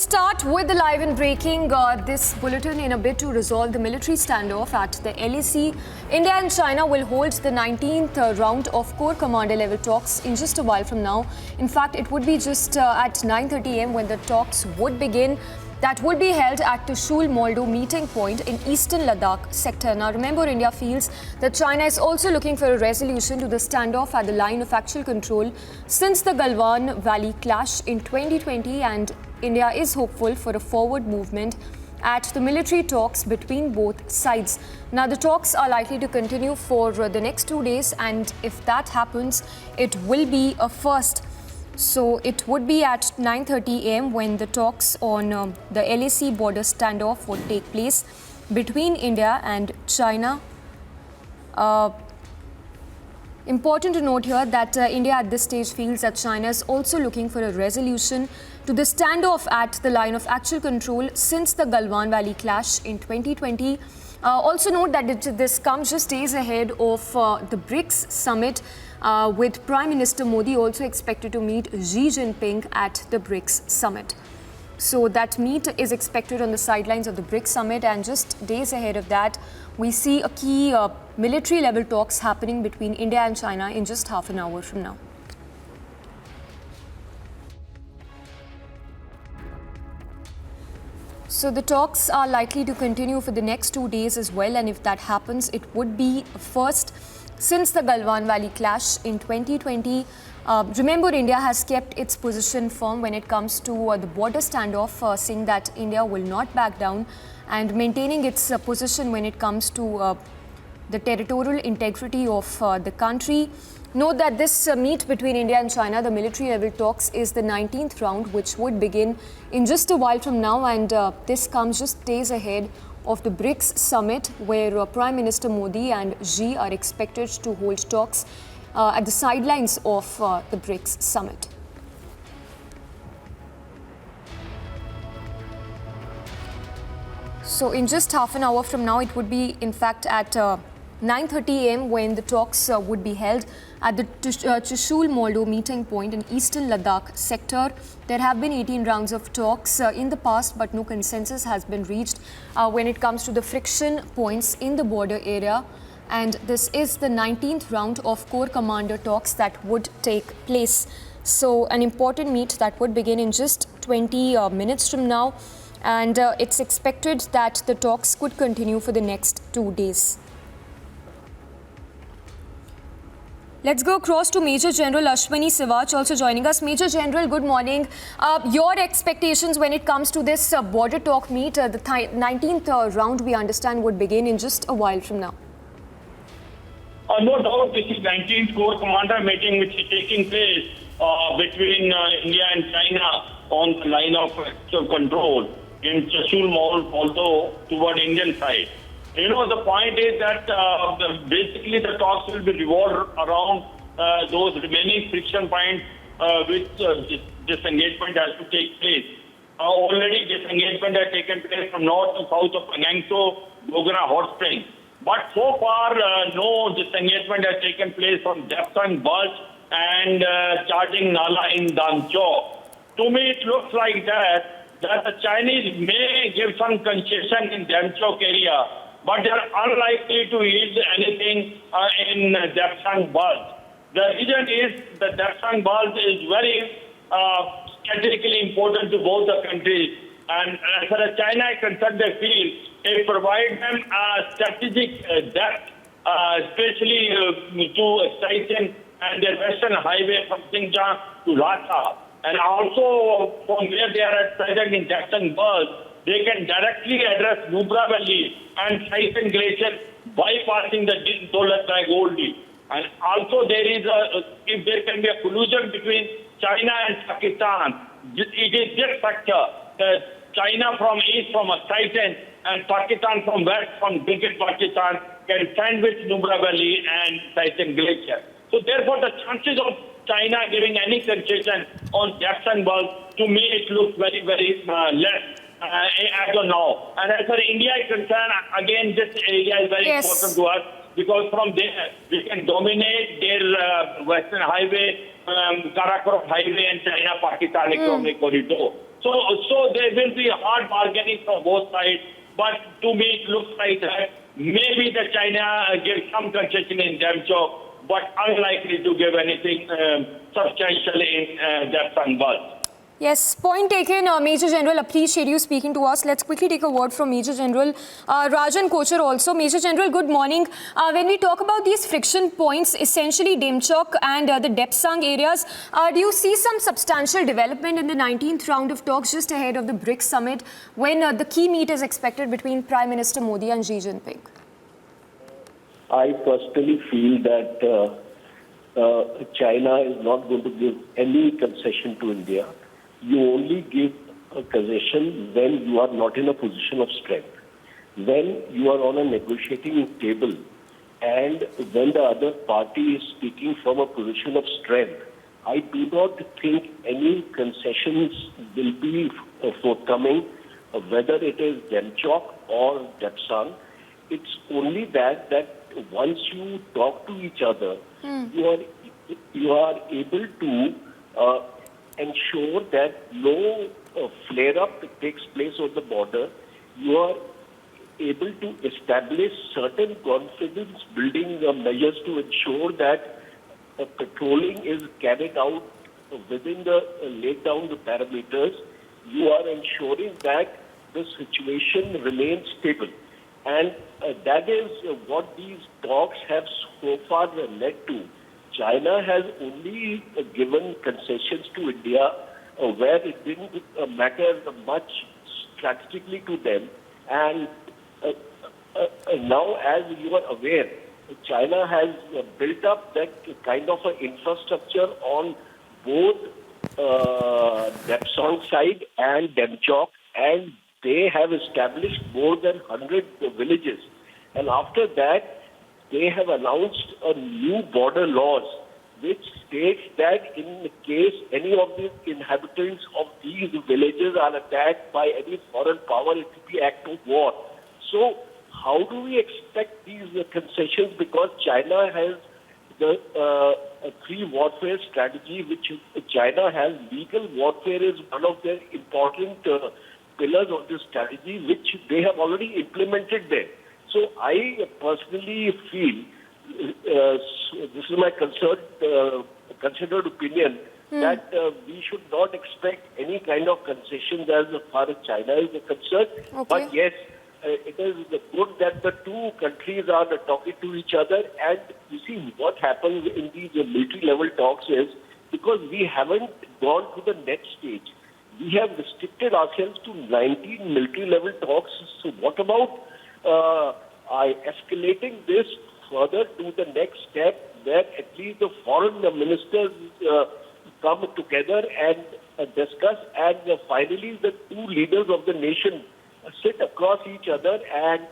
start with the live and breaking this bulletin in a bid to resolve the military standoff at the LAC. India and China will hold the 19th round of core commander level talks in just a while from now. In fact, it would be just at 9:30 a.m. when the talks would begin. That would be held at the Shul-Moldo meeting point in Eastern Ladakh sector. Now remember, India feels that China is also looking for a resolution to the standoff at the line of actual control since the Galwan Valley clash in 2020, and India is hopeful for a forward movement at the military talks between both sides. Now the talks are likely to continue for the next 2 days, and if that happens, it will be a first. So it would be at 9:30 a.m. when the talks on the LAC border standoff would take place between India and China. Important to note here that India at this stage feels that China is also looking for a resolution to the standoff at the line of actual control since the Galwan Valley clash in 2020. Also note that this comes just days ahead of the BRICS summit, with Prime Minister Modi also expected to meet Xi Jinping at the BRICS summit. So that meet is expected on the sidelines of the BRICS summit, and just days ahead of that, we see a key military level talks happening between India and China in just half an hour from now. So the talks are likely to continue for the next 2 days as well, and if that happens, it would be a first since the Galwan Valley clash in 2020. Remember, India has kept its position firm when it comes to the border standoff, saying that India will not back down and maintaining its position when it comes to the territorial integrity of the country. Note that this meet between India and China, the military level talks, is the 19th round, which would begin in just a while from now, and this comes just days ahead of the BRICS summit, where Prime Minister Modi and Xi are expected to hold talks at the sidelines of the BRICS summit. So in just half an hour from now, it would be in fact at 9:30 a.m. when the talks would be held at the Shul-Moldo meeting point in Eastern Ladakh sector. There have been 18 rounds of talks in the past, but no consensus has been reached when it comes to the friction points in the border area. And this is the 19th round of core commander talks that would take place. So an important meet that would begin in just 20 minutes from now. And it's expected that the talks could continue for the next 2 days. Let's go across to Major General Ashwini Sivach also joining us. Major General, good morning. Your expectations when it comes to this border talk meet, the 19th round we understand would begin in just a while from now. No doubt this is 19th Core Commander meeting which is taking place between India and China on the line of actual control in Shul-Moldo toward Indian side. You know, the point is that basically the talks will be revolved around those remaining friction points which disengagement has to take place. Already disengagement has taken place from north to south of Angso, Gogara, Hot Springs. But so far, no disengagement has taken place from Dapsang Bulge and Charging Nala in Dancho. To me, it looks like that the Chinese may give some concession in Danchok area, but they are unlikely to yield anything in Dapsang Bulge. The reason is that Dapsang Bulge is very strategically important to both the countries. And as far as China is concerned, they feel it provides them a strategic depth, especially to Titan and their western highway from Xinjiang to Lhasa. And also from where they are at present in Jackson Bulge, they can directly address Nubra Valley and Titan Glacier bypassing the Dolatai Goldie. And also there is if there can be a collusion between China and Pakistan, it is this factor that China from east from a Titan and Pakistan from west from Gilgit Pakistan can sandwich Nubra Valley and Titan Glacier. So therefore the chances of China giving any concession on Jackson Bulge, to me it looks very, very less as of now. And as far as India is concerned, again this area is very important to us because from there we can dominate their western highway, Karakoram highway and China-Pakistan economic corridor. So there will be hard bargaining from both sides. But to me, it looks like that maybe the China gives some concession in Demchok, but unlikely to give anything substantial in depth and bulk. Yes, point taken. Major General, appreciate you speaking to us. Let's quickly take a word from Major General Rajan Kochar also. Major General, good morning. When we talk about these friction points, essentially Demchok and the Depsang areas, do you see some substantial development in the 19th round of talks just ahead of the BRICS summit when the key meet is expected between Prime Minister Modi and Xi Jinping? I personally feel that China is not going to give any concession to India. You only give a concession when you are not in a position of strength. When you are on a negotiating table and when the other party is speaking from a position of strength, I do not think any concessions will be forthcoming, whether it is Demchok or Depsang. It's only that once you talk to each other, you are able to ensure that no flare-up takes place on the border. You are able to establish certain confidence-building measures to ensure that patrolling is carried out within the laid down the parameters. You are ensuring that the situation remains stable. And that is what these talks have so far led to. China has only given concessions to India where it didn't matter much strategically to them. And now, as you are aware, China has built up that kind of an infrastructure on both Depsang side and Demchok, and they have established more than 100 villages. And after that, they have announced a new border laws which states that in case any of the inhabitants of these villages are attacked by any foreign power, it will be act of war. So how do we expect these concessions? Because China has the three warfare strategy, which China has. Legal warfare is one of their important pillars of this strategy, which they have already implemented there. So I personally feel, this is my considered opinion, that we should not expect any kind of concessions as far as China is concerned. Okay. But yes, it is good that the two countries are talking to each other. And you see, what happens in these military level talks is, because we haven't gone to the next stage, we have restricted ourselves to 19 military level talks. So what about escalating this further to the next step, where at least the foreign ministers come together and discuss, and finally the two leaders of the nation sit across each other and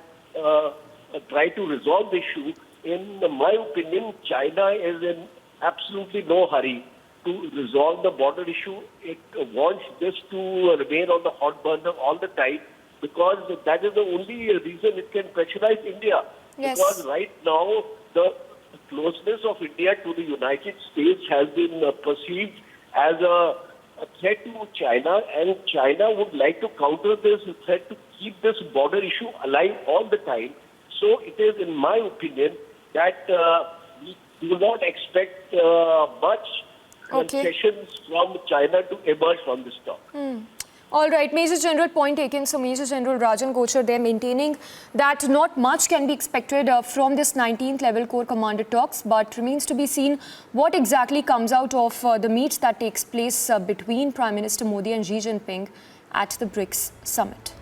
try to resolve the issue. In my opinion, China is in absolutely no hurry to resolve the border issue. It wants this to remain on the hot burner all the time, because that is the only reason it can pressurize India. Yes. Because right now, the closeness of India to the United States has been perceived as a threat to China, and China would like to counter this threat to keep this border issue alive all the time. So it is, in my opinion, that we do not expect much concessions from China to emerge from this talk. All right, Major General, point taken. So Major General Rajan Kochar, they're maintaining that not much can be expected from this 19th level Corps Commander talks, but remains to be seen what exactly comes out of the meet that takes place between Prime Minister Modi and Xi Jinping at the BRICS summit.